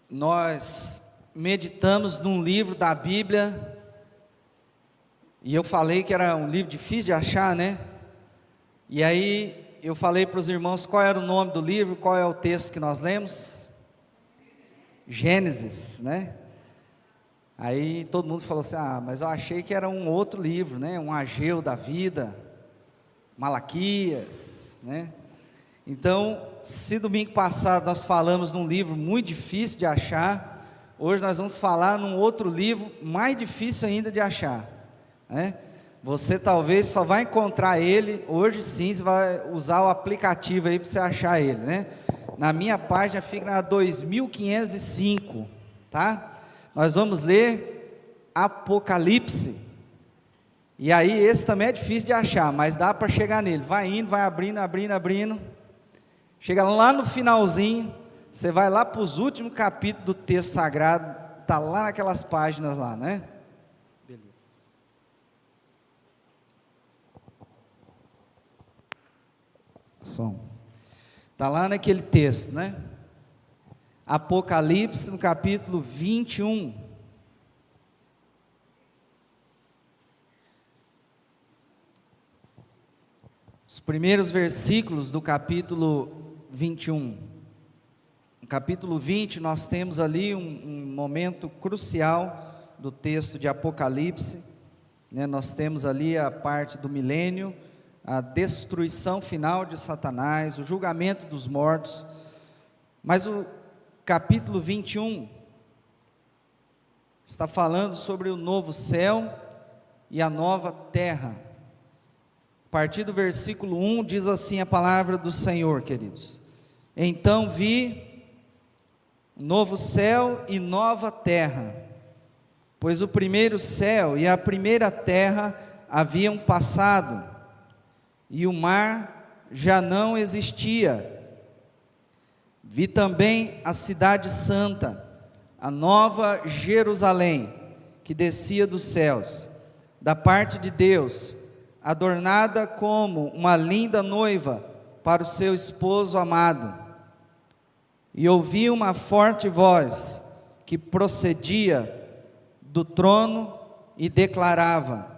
Nós meditamos num livro da Bíblia, e eu falei que era um livro difícil de achar, né? E aí eu falei para os irmãos qual era o nome do livro, qual é o texto que nós lemos? Gênesis, né? Aí todo mundo falou assim, mas eu achei que era um outro livro, né? Um Ageu da vida, Malaquias, né? Então, se domingo passado nós falamos num livro muito difícil de achar, hoje nós vamos falar num outro livro mais difícil ainda de achar, né? Você talvez só vai encontrar ele, hoje sim, você vai usar o aplicativo aí para você achar ele, né? Na minha página fica na 2505, tá? Nós vamos ler Apocalipse, e aí esse também é difícil de achar, mas dá para chegar nele, vai indo, vai abrindo, chega lá no finalzinho, você vai lá para os últimos capítulos do texto sagrado, está lá naquelas páginas lá, né? Beleza. Som. Está lá naquele texto, né? Apocalipse, no capítulo 21. Os primeiros versículos do capítulo 21. No capítulo 20, nós temos ali um momento crucial do texto de Apocalipse, né? Nós temos ali a parte do milênio, a destruição final de Satanás, o julgamento dos mortos, mas o capítulo 21 está falando sobre o novo céu e a nova terra. A partir do versículo 1 diz assim a palavra do Senhor, queridos: então vi novo céu e nova terra, pois o primeiro céu e a primeira terra haviam passado, e o mar já não existia. Vi também a cidade santa, a nova Jerusalém, que descia dos céus, da parte de Deus, adornada como uma linda noiva para o seu esposo amado. E ouvi uma forte voz que procedia do trono e declarava: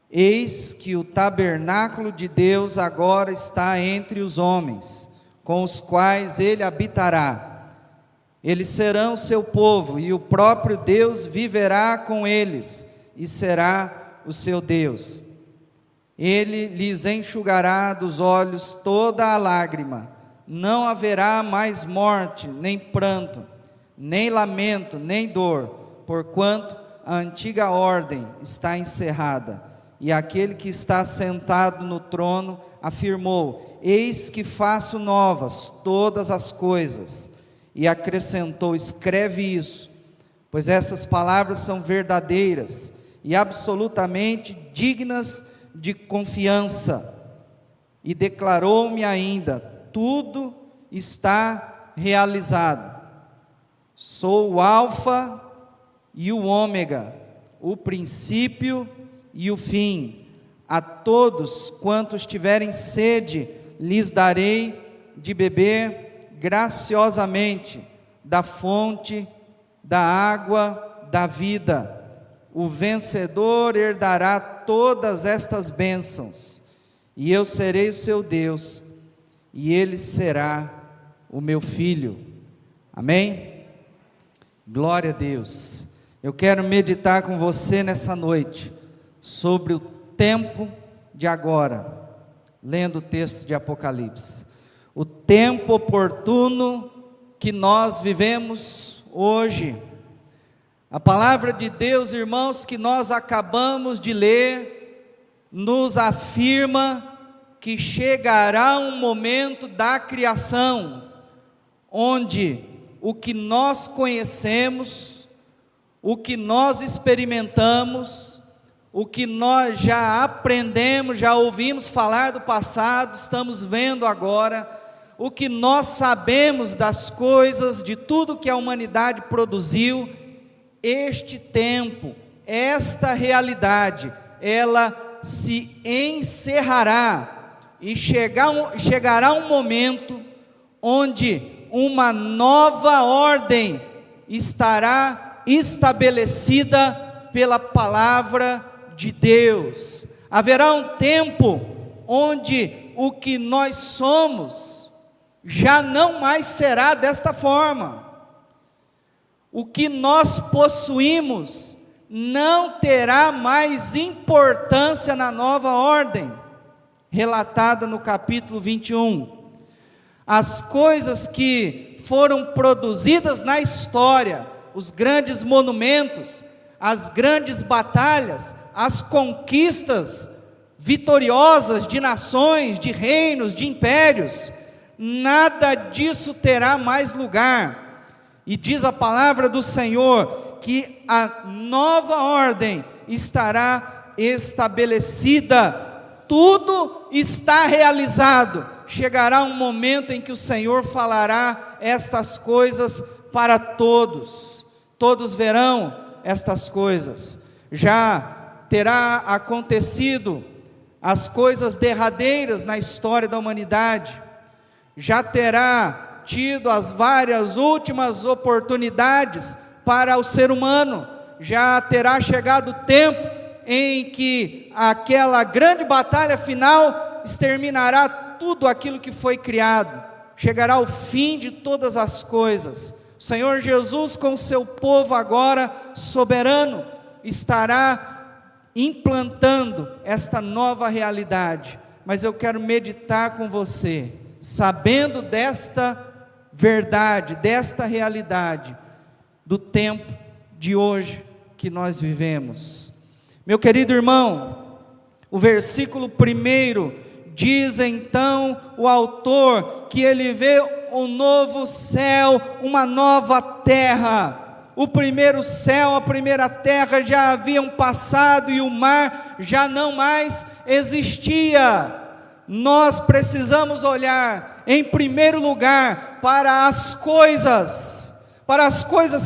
eis que o tabernáculo de Deus agora está entre os homens, com os quais ele habitará. Eles serão seu povo, e o próprio Deus viverá com eles, e será o seu Deus. Ele lhes enxugará dos olhos toda a lágrima, não haverá mais morte, nem pranto, nem lamento, nem dor, porquanto a antiga ordem está encerrada. E aquele que está sentado no trono afirmou: eis que faço novas todas as coisas. E acrescentou: escreve isso, pois essas palavras são verdadeiras e absolutamente dignas de confiança. E declarou-me ainda: tudo está realizado. Sou o Alfa e o Ômega, o princípio e o fim. A todos quantos tiverem sede, lhes darei de beber graciosamente da fonte da água da vida. O vencedor herdará todas estas bênçãos, e eu serei o seu Deus, e ele será o meu filho. Amém? Glória a Deus. Eu quero meditar com você nessa noite sobre o tempo de agora, lendo o texto de Apocalipse. O tempo oportuno que nós vivemos hoje. A palavra de Deus, irmãos, que nós acabamos de ler, nos afirma que chegará um momento da criação, onde o que nós conhecemos, o que nós experimentamos, o que nós já aprendemos, já ouvimos falar do passado, estamos vendo agora, o que nós sabemos das coisas, de tudo que a humanidade produziu, este tempo, esta realidade, ela se encerrará, e chegará um momento onde uma nova ordem estará estabelecida pela palavra de Deus. Haverá um tempo onde o que nós somos já não mais será desta forma. O que nós possuímos não terá mais importância na nova ordem, relatada no capítulo 21. As coisas que foram produzidas na história, os grandes monumentos, as grandes batalhas, as conquistas vitoriosas de nações, de reinos, de impérios, nada disso terá mais lugar. E diz a palavra do Senhor que a nova ordem estará estabelecida, tudo está realizado. Chegará um momento em que o Senhor falará estas coisas para todos, todos verão estas coisas. Já terá acontecido as coisas derradeiras na história da humanidade, já terá tido as várias últimas oportunidades para o ser humano, já terá chegado o tempo em que aquela grande batalha final exterminará tudo aquilo que foi criado, chegará o fim de todas as coisas. O Senhor Jesus, com o seu povo agora soberano, estará implantando esta nova realidade. Mas eu quero meditar com você, sabendo desta verdade, desta realidade, do tempo de hoje que nós vivemos. Meu querido irmão, o versículo 1 diz então o autor que ele vê um novo céu, uma nova terra. O primeiro céu, a primeira terra já haviam passado e o mar já não mais existia. Nós precisamos olhar em primeiro lugar para as coisas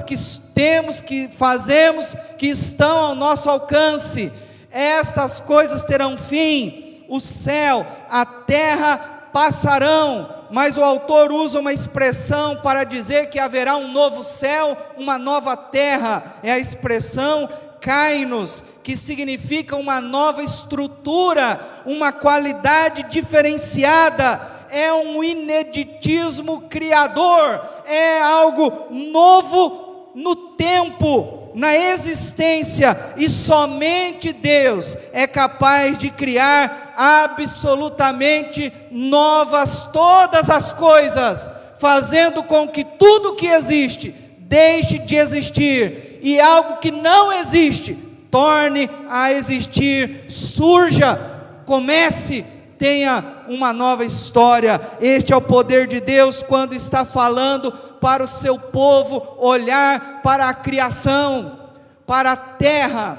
que temos, que fazemos, que estão ao nosso alcance. Estas coisas terão fim, o céu, a terra passarão, mas o autor usa uma expressão para dizer que haverá um novo céu, uma nova terra. É a expressão kainos, que significa uma nova estrutura, uma qualidade diferenciada, é um ineditismo criador, é algo novo no tempo, na existência, e somente Deus é capaz de criar absolutamente novas todas as coisas, fazendo com que tudo que existe deixe de existir, e algo que não existe torne a existir, surja, comece, tenha uma nova história. Este é o poder de Deus quando está falando para o seu povo olhar para a criação, para a terra,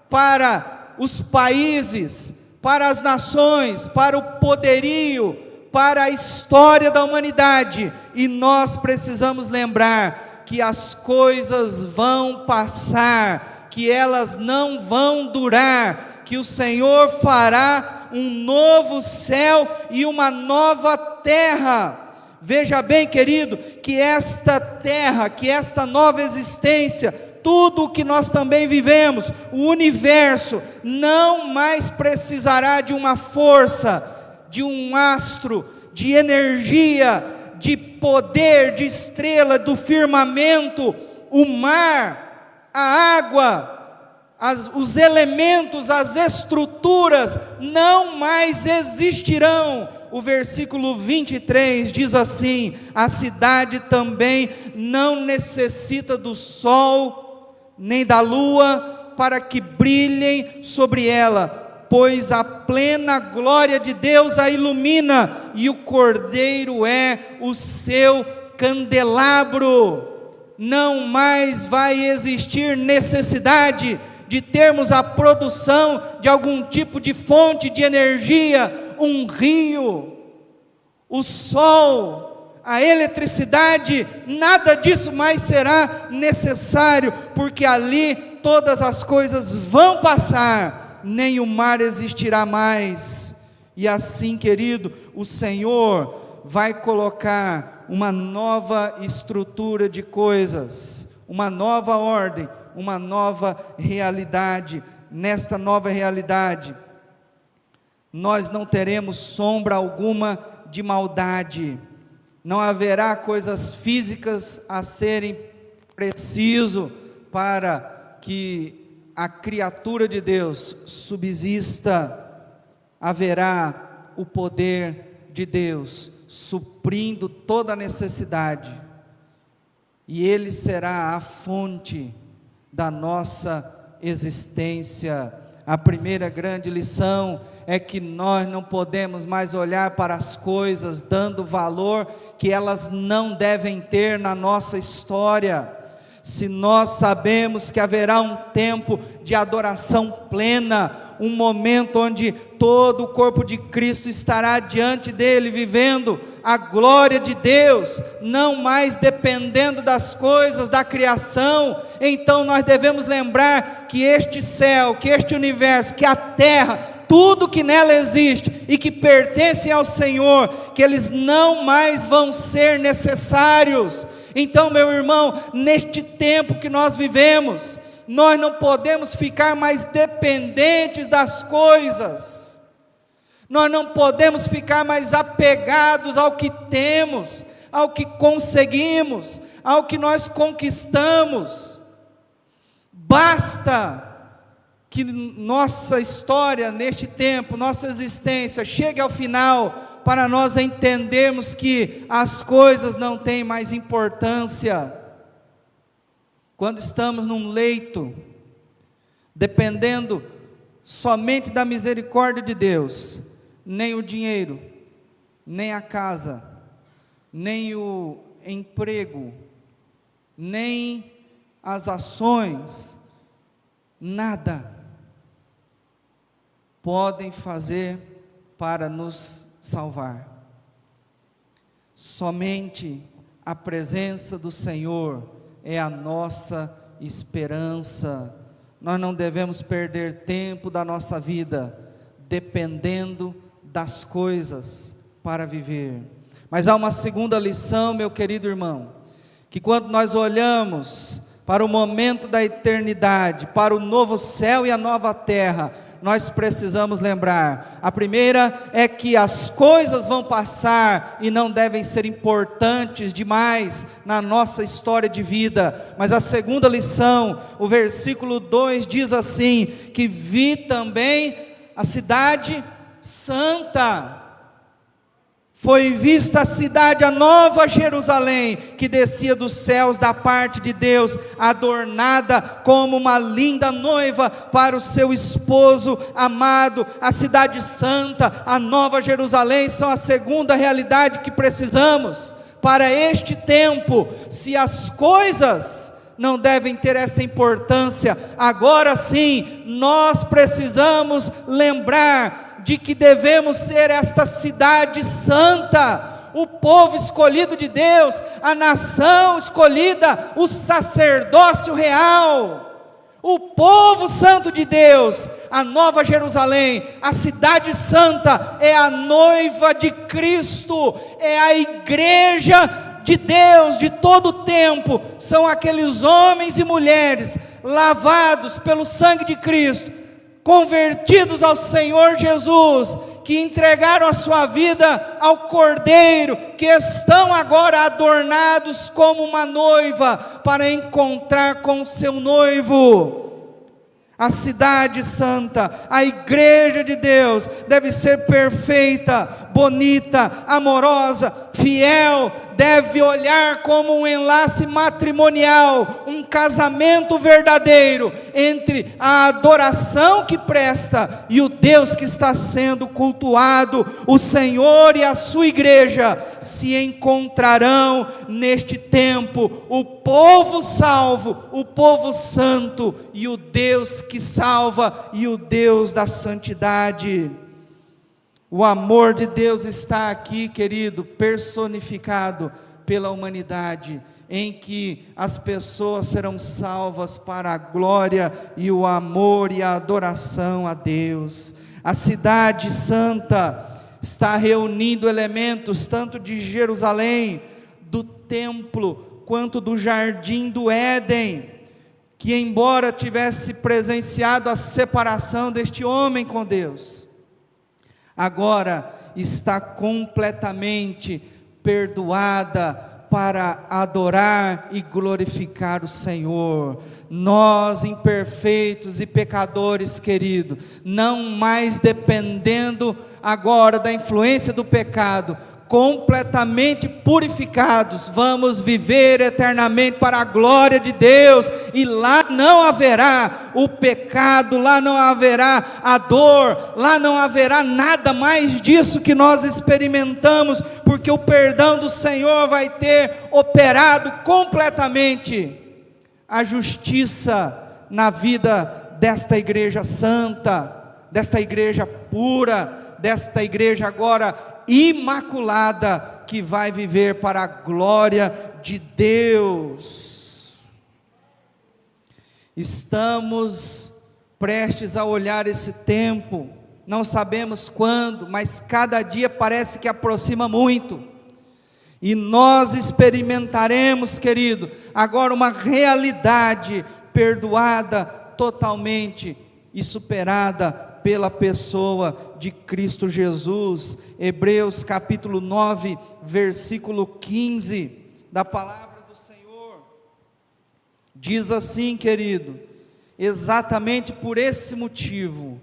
para os países, para as nações, para o poderio, para a história da humanidade. E nós precisamos lembrar que as coisas vão passar, que elas não vão durar, que o Senhor fará um novo céu e uma nova terra. Veja bem, querido, que esta terra, que esta nova existência, tudo o que nós também vivemos, o universo, não mais precisará de uma força, de um astro, de energia, de poder, de estrela, do firmamento, o mar, a água, os elementos, as estruturas não mais existirão. O versículo 23 diz assim: a cidade também não necessita do sol, nem da lua, para que brilhem sobre ela, pois a plena glória de Deus a ilumina, e o Cordeiro é o seu candelabro. Não mais vai existir necessidade de termos a produção de algum tipo de fonte de energia, um rio, o sol, a eletricidade, nada disso mais será necessário, porque ali todas as coisas vão passar, nem o mar existirá mais. E assim, querido, o Senhor vai colocar uma nova estrutura de coisas, uma nova ordem, uma nova realidade. Nesta nova realidade, nós não teremos sombra alguma de maldade, não haverá coisas físicas a serem preciso para que a criatura de Deus subsista. Haverá o poder de Deus suprindo toda a necessidade, e Ele será a fonte da nossa existência. A primeira grande lição é que nós não podemos mais olhar para as coisas dando valor que elas não devem ter na nossa história. Se nós sabemos que haverá um tempo de adoração plena, um momento onde todo o corpo de Cristo estará diante dele, vivendo a glória de Deus, não mais dependendo das coisas da criação, então nós devemos lembrar que este céu, que este universo, que a terra, tudo que nela existe e que pertence ao Senhor, que eles não mais vão ser necessários. Então, meu irmão, neste tempo que nós vivemos, nós não podemos ficar mais dependentes das coisas, nós não podemos ficar mais apegados ao que temos, ao que conseguimos, ao que nós conquistamos. Basta que nossa história neste tempo, nossa existência chegue ao final, para nós entendermos que as coisas não têm mais importância. Quando estamos num leito, dependendo somente da misericórdia de Deus, nem o dinheiro, nem a casa, nem o emprego, nem as ações, nada podem fazer para nos salvar. Somente a presença do Senhor é a nossa esperança. Nós não devemos perder tempo da nossa vida dependendo das coisas para viver. Mas há uma segunda lição, meu querido irmão, que quando nós olhamos para o momento da eternidade, para o novo céu e a nova terra, nós precisamos lembrar. A primeira é que as coisas vão passar e não devem ser importantes demais na nossa história de vida. Mas a segunda lição, o versículo 2 diz assim, que vi também a cidade santa. Foi vista a cidade, a nova Jerusalém, que descia dos céus da parte de Deus, adornada como uma linda noiva para o seu esposo amado. A cidade santa, a nova Jerusalém, são a segunda realidade que precisamos para este tempo. Se as coisas não devem ter esta importância, agora sim, nós precisamos lembrar de que devemos ser esta cidade santa, o povo escolhido de Deus, a nação escolhida, o sacerdócio real, o povo santo de Deus, a nova Jerusalém, a cidade santa, é a noiva de Cristo, é a igreja de Deus de todo o tempo, são aqueles homens e mulheres lavados pelo sangue de Cristo, convertidos ao Senhor Jesus, que entregaram a sua vida ao Cordeiro, que estão agora adornados como uma noiva, para encontrar com o seu noivo. A cidade santa, a igreja de Deus, deve ser perfeita, bonita, amorosa, fiel, deve olhar como um enlace matrimonial, um casamento verdadeiro, entre a adoração que presta e o Deus que está sendo cultuado. O Senhor e a sua igreja se encontrarão neste tempo, o povo salvo, o povo santo, e o Deus que salva, e o Deus da santidade. O amor de Deus está aqui, querido, personificado pela humanidade, em que as pessoas serão salvas para a glória e o amor e a adoração a Deus. A cidade santa está reunindo elementos tanto de Jerusalém, templo, quanto do jardim do Éden, que embora tivesse presenciado a separação deste homem com Deus, agora está completamente perdoada para adorar e glorificar o Senhor. Nós, imperfeitos e pecadores, querido, não mais dependendo agora da influência do pecado, completamente purificados, vamos viver eternamente para a glória de Deus, e lá não haverá o pecado, lá não haverá a dor, lá não haverá nada mais disso que nós experimentamos, porque o perdão do Senhor vai ter operado completamente a justiça na vida desta igreja santa, desta igreja pura, desta igreja agora imaculada, que vai viver para a glória de Deus. Estamos prestes a olhar esse tempo, não sabemos quando, mas cada dia parece que aproxima muito, e nós experimentaremos, querido, agora uma realidade perdoada totalmente e superada pela pessoa de Cristo Jesus. Hebreus capítulo 9, versículo 15, da palavra do Senhor, diz assim, querido: exatamente por esse motivo,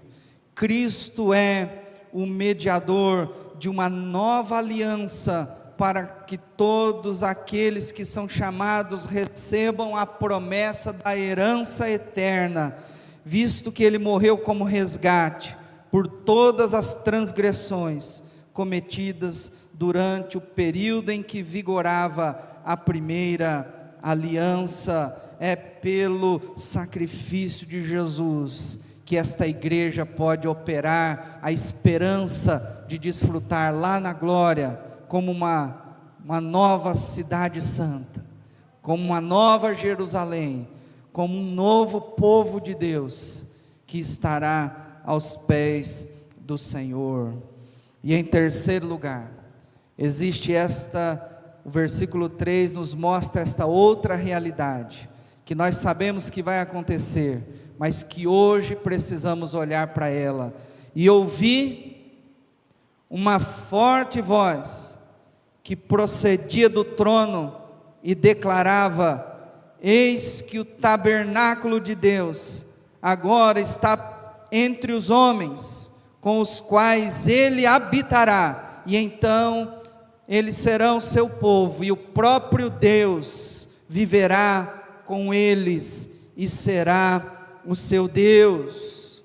Cristo é o mediador de uma nova aliança, para que todos aqueles que são chamados recebam a promessa da herança eterna, visto que ele morreu como resgate por todas as transgressões cometidas durante o período em que vigorava a primeira aliança. É pelo sacrifício de Jesus que esta igreja pode operar a esperança de desfrutar lá na glória, como uma nova cidade santa, como uma nova Jerusalém, como um novo povo de Deus, que estará aos pés do Senhor. E em terceiro lugar, existe o versículo 3 nos mostra esta outra realidade, que nós sabemos que vai acontecer, mas que hoje precisamos olhar para ela. E ouvi uma forte voz, que procedia do trono, e declarava: eis que o tabernáculo de Deus agora está entre os homens, com os quais ele habitará, e então eles serão seu povo, e o próprio Deus viverá com eles, e será o seu Deus.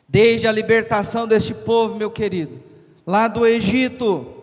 Desde a libertação deste povo, meu querido, lá do Egito,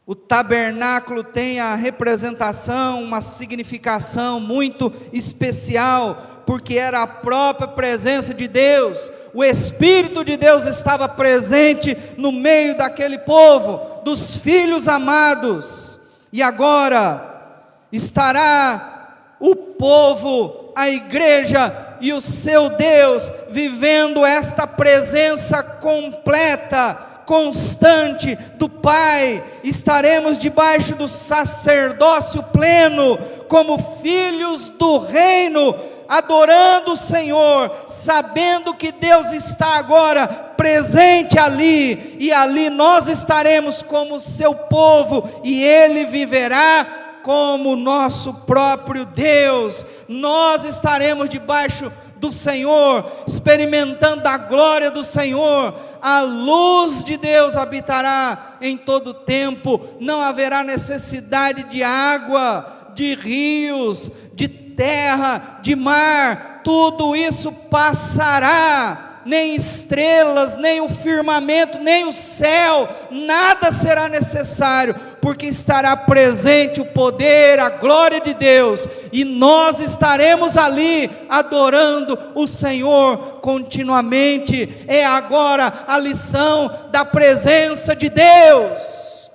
o tabernáculo tem a representação, uma significação muito especial, porque era a própria presença de Deus. O Espírito de Deus estava presente no meio daquele povo, dos filhos amados, e agora estará o povo, a igreja e o seu Deus, vivendo esta presença completa, constante do Pai. Estaremos debaixo do sacerdócio pleno, como filhos do reino, adorando o Senhor, sabendo que Deus está agora presente ali, e ali nós estaremos como seu povo, e Ele viverá como nosso próprio Deus. Nós estaremos debaixo do Senhor, experimentando a glória do Senhor. A luz de Deus habitará em todo o tempo. Não haverá necessidade de água, de rios, de terra, de mar. Tudo isso passará. Nem estrelas, nem o firmamento, nem o céu, nada será necessário, porque estará presente o poder, a glória de Deus, e nós estaremos ali adorando o Senhor continuamente. É agora a lição da presença de Deus.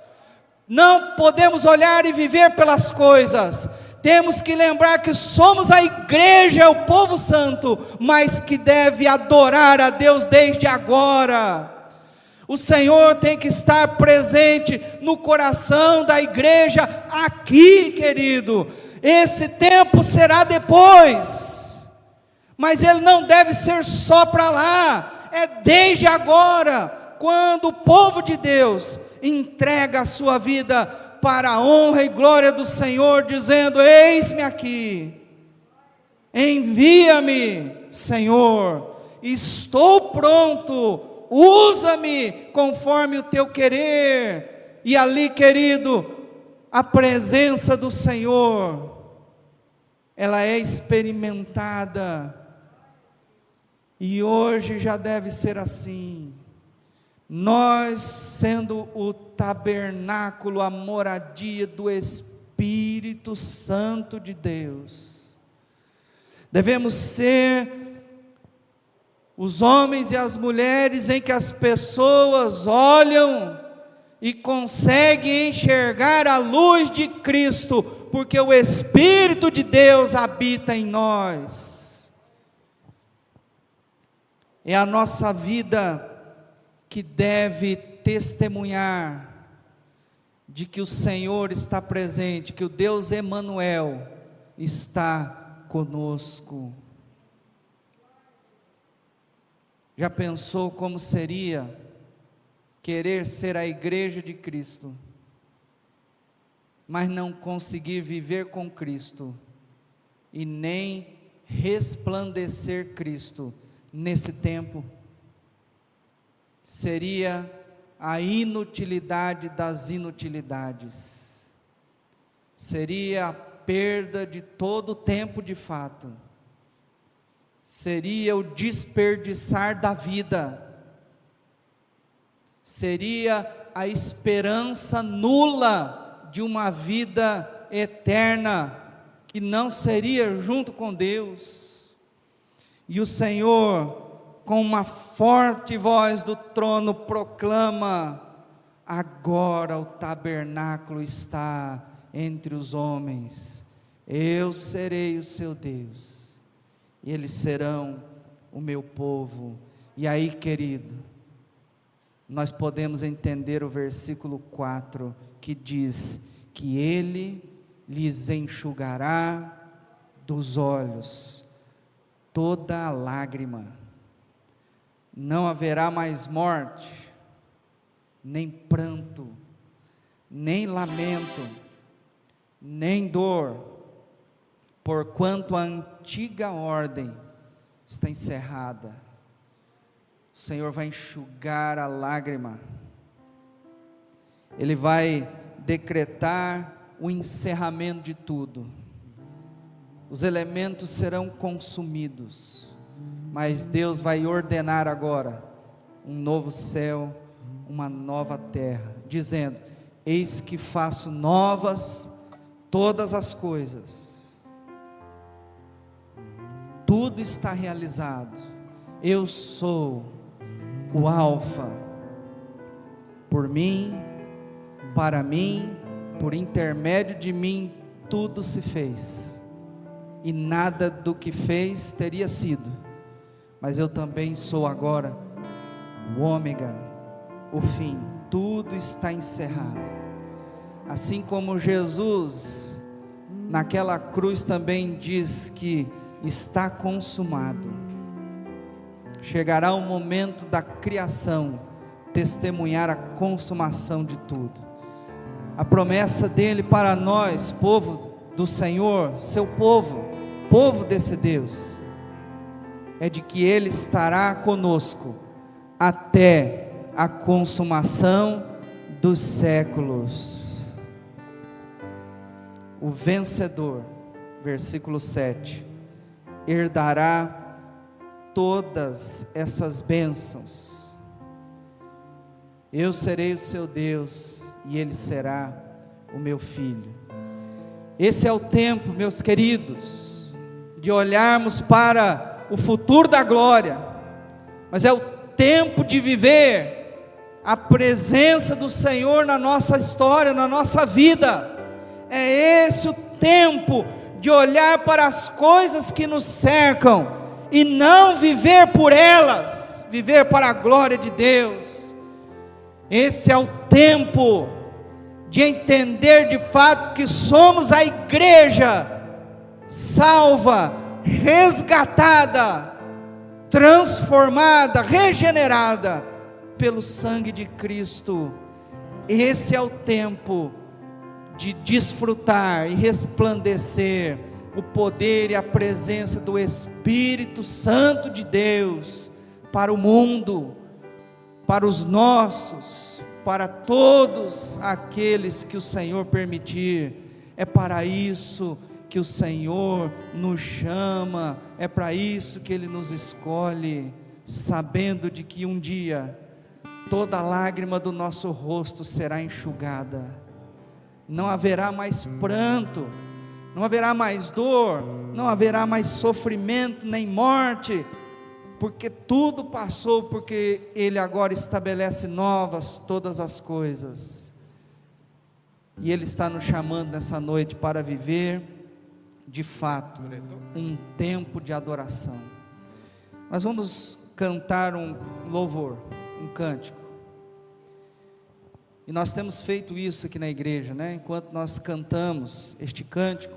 Não podemos olhar e viver pelas coisas. Temos que lembrar que somos a igreja, o povo santo, mas que deve adorar a Deus desde agora. O Senhor tem que estar presente no coração da igreja aqui, querido. Esse tempo será depois, mas ele não deve ser só para lá, é desde agora, quando o povo de Deus entrega a sua vida para a honra e glória do Senhor, dizendo: eis-me aqui, envia-me, Senhor, estou pronto, usa-me conforme o teu querer. E ali, querido, a presença do Senhor, ela é experimentada, e hoje já deve ser assim. Nós, sendo o tabernáculo, a moradia do Espírito Santo de Deus, devemos ser os homens e as mulheres em que as pessoas olham e conseguem enxergar a luz de Cristo, porque o Espírito de Deus habita em nós. É a nossa vida que deve testemunhar de que o Senhor está presente, que o Deus Emanuel está conosco. Já pensou como seria querer ser a igreja de Cristo, mas não conseguir viver com Cristo e nem resplandecer Cristo nesse tempo? Seria a inutilidade das inutilidades, seria a perda de todo o tempo de fato, seria o desperdiçar da vida, seria a esperança nula de uma vida eterna, que não seria junto com Deus. E o Senhor, com uma forte voz do trono, proclama: agora o tabernáculo está entre os homens, eu serei o seu Deus, e eles serão o meu povo. E aí, querido, nós podemos entender o versículo 4, que diz que Ele lhes enxugará dos olhos toda a lágrima. Não haverá mais morte, nem pranto, nem lamento, nem dor, porquanto a antiga ordem está encerrada. O Senhor vai enxugar a lágrima, Ele vai decretar o encerramento de tudo. Os elementos serão consumidos, mas Deus vai ordenar agora um novo céu, uma nova terra, dizendo: eis que faço novas todas as coisas. Tudo está realizado. Eu sou o Alfa. Por mim, para mim, por intermédio de mim, tudo se fez, e nada do que fez teria sido. Mas eu também sou agora o ômega, o fim. Tudo está encerrado. Assim como Jesus naquela cruz também diz que está consumado, chegará o momento da criação testemunhar a consumação de tudo. A promessa dele para nós, povo do Senhor, seu povo, povo desse Deus, é de que Ele estará conosco até a consumação dos séculos. O vencedor, versículo 7, herdará todas essas bênçãos. Eu serei o seu Deus e ele será o meu filho. Esse é o tempo, meus queridos, de olharmos para o futuro da glória, mas é o tempo de viver a presença do Senhor na nossa história, na nossa vida. É esse o tempo de olhar para as coisas que nos cercam e não viver por elas, viver para a glória de Deus. Esse é o tempo de entender de fato que somos a igreja salva, resgatada, transformada, regenerada pelo sangue de Cristo. Esse é o tempo de desfrutar e resplandecer o poder e a presença do Espírito Santo de Deus para o mundo, para os nossos, para todos aqueles que o Senhor permitir. É para isso que o Senhor nos chama, é para isso que Ele nos escolhe, sabendo de que um dia toda lágrima do nosso rosto será enxugada, não haverá mais pranto, não haverá mais dor, não haverá mais sofrimento nem morte, porque tudo passou, porque Ele agora estabelece novas todas as coisas, e Ele está nos chamando nessa noite para viver, de fato, um tempo de adoração. Nós vamos cantar um louvor, um cântico, e nós temos feito isso aqui na igreja, né? Enquanto nós cantamos este cântico,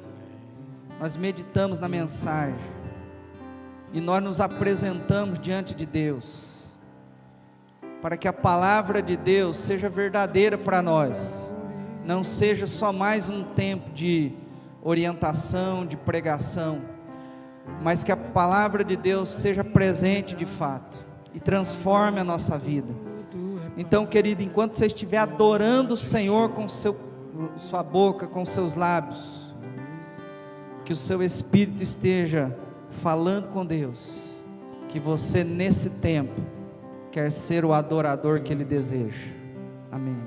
nós meditamos na mensagem, e nós nos apresentamos diante de Deus, para que a palavra de Deus seja verdadeira para nós, não seja só mais um tempo de orientação, de pregação, mas que a palavra de Deus seja presente de fato, e transforme a nossa vida. Então, querido, enquanto você estiver adorando o Senhor com sua boca, com seus lábios, que o seu espírito esteja falando com Deus, que você nesse tempo quer ser o adorador que Ele deseja. Amém.